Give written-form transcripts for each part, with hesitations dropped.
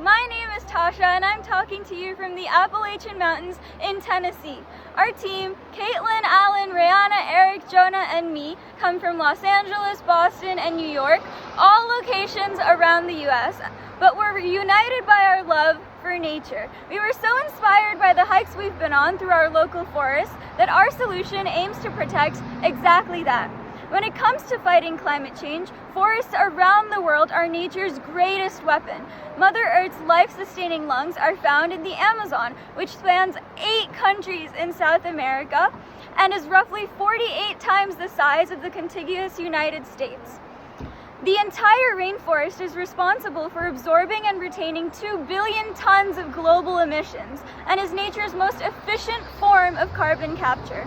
My name is Tasha and I'm talking to you from the Appalachian Mountains in Tennessee. Our team, Caitlin, Alan, Rihanna, Eric, Jonah, and me, come from Los Angeles, Boston, and New York, all locations around the US, but we're united by our love for nature. We were so inspired by the hikes we've been on through our local forests that our solution aims to protect exactly that. When it comes to fighting climate change, forests around the world are nature's greatest weapon. Mother Earth's life-sustaining lungs are found in the Amazon, which spans 8 countries in South America and is roughly 48 times the size of the contiguous United States. The entire rainforest is responsible for absorbing and retaining 2 billion tons of global emissions and is nature's most efficient form of carbon capture.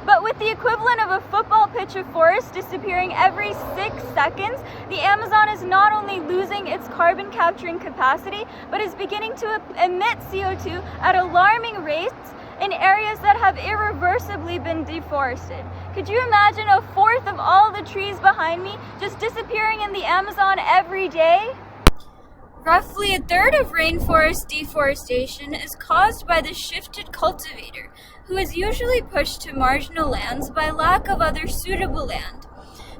But with the equivalent of a football pitch of forest disappearing every 6 seconds, the Amazon is not only losing its carbon capturing capacity, but is beginning to emit CO2 at alarming rates in areas that have irreversibly been deforested. Could you imagine a fourth of all the trees behind me just disappearing in the Amazon every day? Roughly a third of rainforest deforestation is caused by the shifted cultivator, who is usually pushed to marginal lands by lack of other suitable land.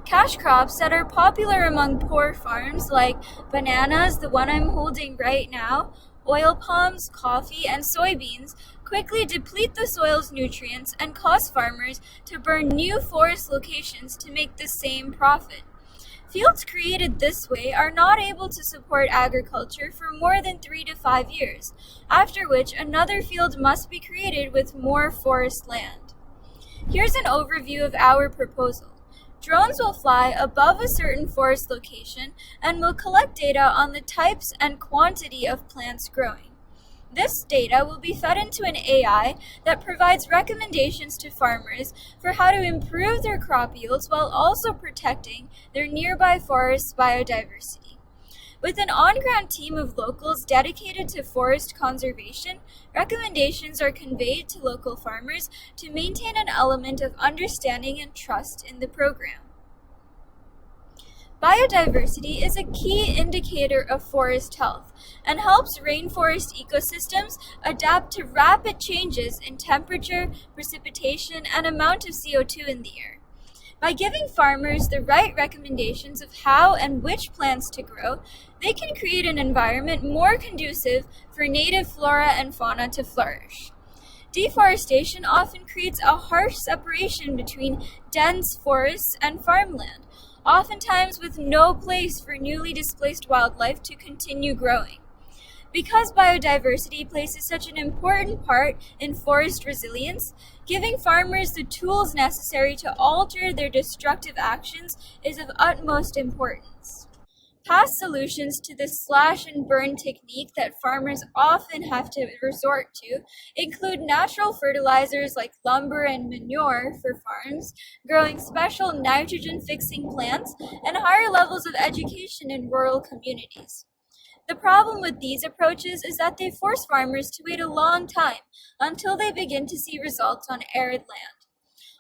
Cash crops that are popular among poor farms like bananas, the one I'm holding right now, oil palms, coffee, and soybeans quickly deplete the soil's nutrients and cause farmers to burn new forest locations to make the same profit. Fields created this way are not able to support agriculture for more than 3 to 5 years, after which another field must be created with more forest land. Here's an overview of our proposal. Drones will fly above a certain forest location and will collect data on the types and quantity of plants growing. This data will be fed into an AI that provides recommendations to farmers for how to improve their crop yields while also protecting their nearby forest's biodiversity. With an on-ground team of locals dedicated to forest conservation, recommendations are conveyed to local farmers to maintain an element of understanding and trust in the program. Biodiversity is a key indicator of forest health and helps rainforest ecosystems adapt to rapid changes in temperature, precipitation, and amount of CO2 in the air. By giving farmers the right recommendations of how and which plants to grow, they can create an environment more conducive for native flora and fauna to flourish. Deforestation often creates a harsh separation between dense forests and farmland, oftentimes with no place for newly displaced wildlife to continue growing. Because biodiversity plays such an important part in forest resilience, giving farmers the tools necessary to alter their destructive actions is of utmost importance. Past solutions to the slash and burn technique that farmers often have to resort to include natural fertilizers like lumber and manure for farms, growing special nitrogen-fixing plants, and higher levels of education in rural communities. The problem with these approaches is that they force farmers to wait a long time until they begin to see results on arid land.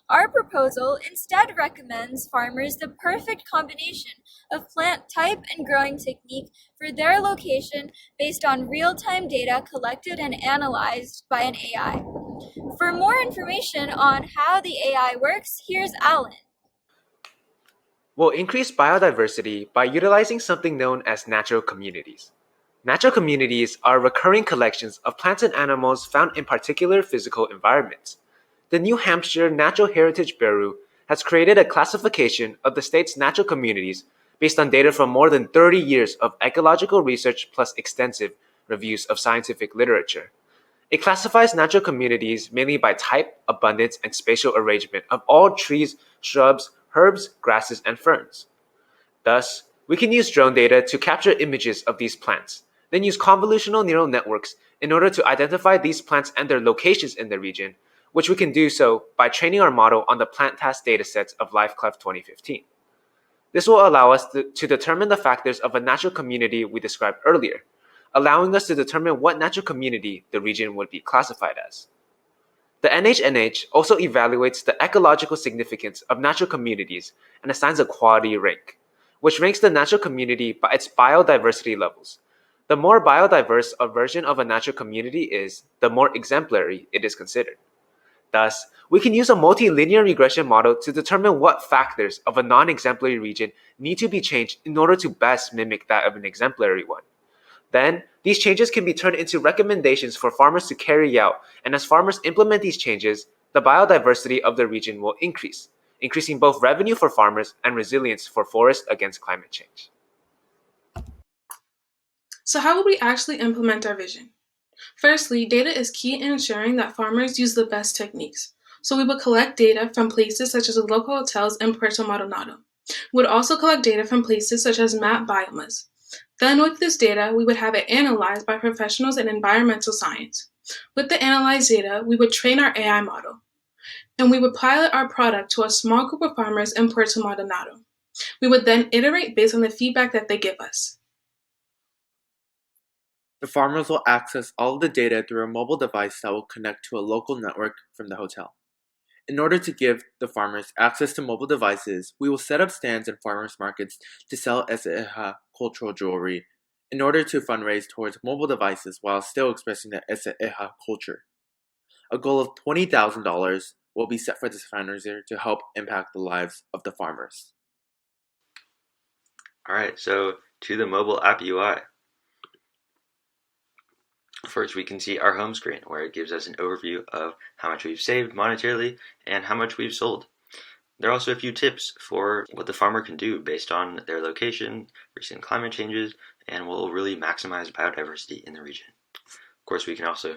Our proposal instead recommends farmers the perfect combination of plant type and growing technique for their location based on real-time data collected and analyzed by an AI. For more information on how the AI works, here's Alan. We'll increase biodiversity by utilizing something known as natural communities. Natural communities are recurring collections of plants and animals found in particular physical environments. The New Hampshire Natural Heritage Bureau has created a classification of the state's natural communities based on data from more than 30 years of ecological research plus extensive reviews of scientific literature. It classifies natural communities mainly by type, abundance, and spatial arrangement of all trees, shrubs, herbs, grasses, and ferns. Thus, we can use drone data to capture images of these plants, then use convolutional neural networks in order to identify these plants and their locations in the region, which we can do so by training our model on the PlantTask datasets of LifeClef 2015. This will allow us to determine the factors of a natural community we described earlier, allowing us to determine what natural community the region would be classified as. The NHNH also evaluates the ecological significance of natural communities and assigns a quality rank, which ranks the natural community by its biodiversity levels. The more biodiverse a version of a natural community is, the more exemplary it is considered. Thus, we can use a multilinear regression model to determine what factors of a non-exemplary region need to be changed in order to best mimic that of an exemplary one. Then, these changes can be turned into recommendations for farmers to carry out, and as farmers implement these changes, the biodiversity of the region will increase, increasing both revenue for farmers and resilience for forests against climate change. So how would we actually implement our vision? Firstly, data is key in ensuring that farmers use the best techniques. So we would collect data from places such as the local hotels in Puerto Maldonado. We would also collect data from places such as map biomas. Then with this data, we would have it analyzed by professionals in environmental science. With the analyzed data, we would train our AI model. And we would pilot our product to a small group of farmers in Puerto Maldonado. We would then iterate based on the feedback that they give us. The farmers will access all of the data through a mobile device that will connect to a local network from the hotel. In order to give the farmers access to mobile devices, we will set up stands in farmers markets to sell C02Hot cultural jewelry in order to fundraise towards mobile devices while still expressing the C02Hot culture. A goal of $20,000 will be set for this fundraiser to help impact the lives of the farmers. Alright, so to the mobile app UI. First, we can see our home screen, where it gives us an overview of how much we've saved monetarily and how much we've sold. There are also a few tips for what the farmer can do based on their location, recent climate changes, and will really maximize biodiversity in the region. Of course, we can also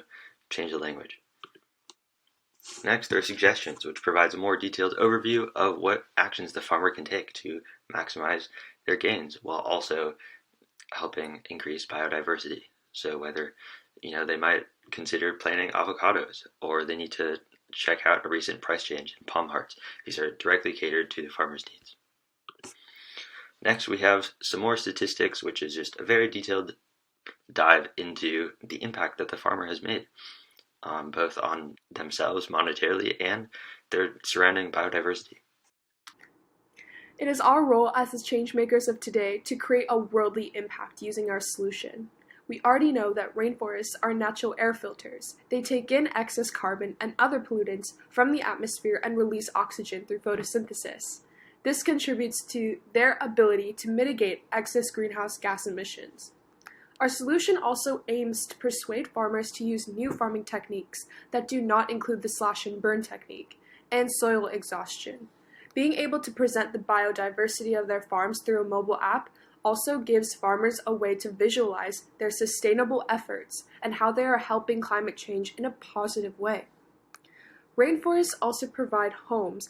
change the language. Next, there are suggestions, which provides a more detailed overview of what actions the farmer can take to maximize their gains while also helping increase biodiversity. So whether they might consider planting avocados, or they need to check out a recent price change in palm hearts. These are directly catered to the farmer's needs. Next, we have some more statistics, which is just a very detailed dive into the impact that the farmer has made, both on themselves monetarily and their surrounding biodiversity. It is our role as the change makers of today to create a worldly impact using our solution. We already know that rainforests are natural air filters. They take in excess carbon and other pollutants from the atmosphere and release oxygen through photosynthesis. This contributes to their ability to mitigate excess greenhouse gas emissions. Our solution also aims to persuade farmers to use new farming techniques that do not include the slash and burn technique and soil exhaustion. Being able to present the biodiversity of their farms through a mobile app also gives farmers a way to visualize their sustainable efforts and how they are helping climate change in a positive way. Rainforests also provide homes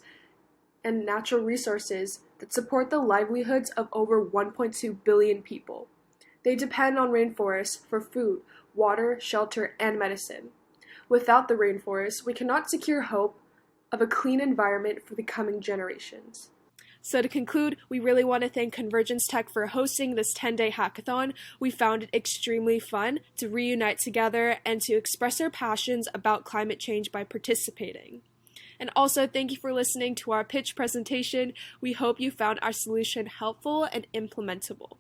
and natural resources that support the livelihoods of over 1.2 billion people. They depend on rainforests for food, water, shelter, and medicine. Without the rainforest, we cannot secure hope of a clean environment for the coming generations. So to conclude, we really want to thank Convergence Tech for hosting this 10-day hackathon. We found it extremely fun to reunite together and to express our passions about climate change by participating. And also, thank you for listening to our pitch presentation. We hope you found our solution helpful and implementable.